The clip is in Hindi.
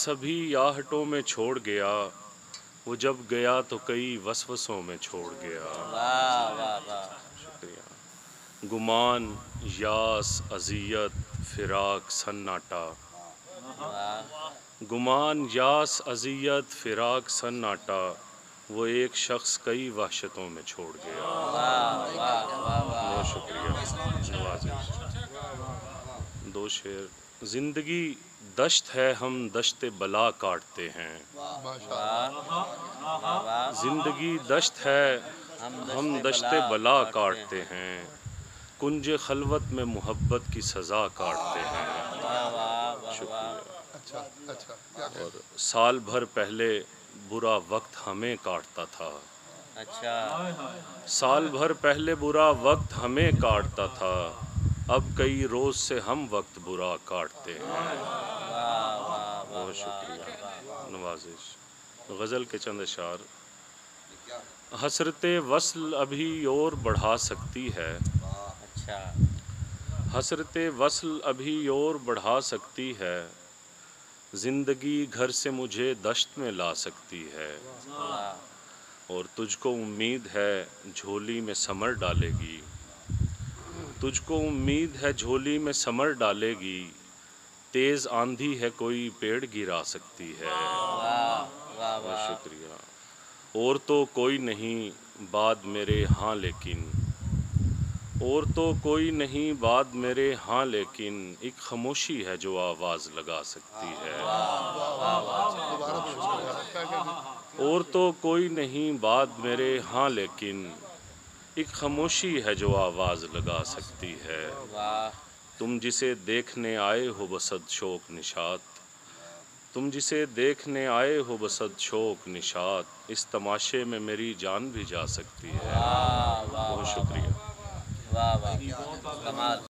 सभी याहटों में छोड़ गया, वो जब गया तो कई वसवसों में छोड़ गया। वाह वाह वाह। शुक्रिया। गुमान, यास, अजियत, फिराक, सन्नाटा। गुमान, यास, अजियत, फिराक, सन्नाटा, वो एक शख्स कई वहशतों में छोड़ गया। बहुत शुक्रिया, नवाजिश। दो शेर। जिंदगी दश्त है, हम दश्ते बला काटते हैं। जिंदगी दश्त है, हम दश्ते बला काटते हैं। कुंज खलवत में मोहब्बत की सज़ा काटते हैं। शुक्रिया। और साल भर पहले बुरा वक्त हमें काटता था। अच्छा। साल भर पहले बुरा वक्त हमें काटता था, अब कई रोज़ से हम वक्त बुरा काटते हैं। बहुत शुक्रिया, नवाजिश। गज़ल के चंद अशार। हसरते वस्ल अभी और बढ़ा सकती है। अच्छा। हसरते वस्ल अभी और बढ़ा सकती है, ज़िंदगी घर से मुझे दश्त में ला सकती है। और तुझको उम्मीद है झोली में समर डालेगी। तुझको उम्मीद है झोली में समर डालेगी, तेज़ आंधी है कोई पेड़ गिरा सकती है। बहुत शुक्रिया। और तो कोई नहीं बाद मेरे हाँ लेकिन, और तो कोई नहीं बाद मेरे हाँ लेकिन, एक खामोशी है जो आवाज़ लगा सकती है। और तो कोई नहीं बाद मेरे हाँ लेकिन, एक खामोशी है जो आवाज़ लगा सकती है। तुम जिसे देखने आए हो बसद शौक निशात, तुम जिसे देखने आए हो बसद शौक निशात, इस तमाशे में मेरी जान भी जा सकती है। बहुत शुक्रिया। वाह वाह, कमाल।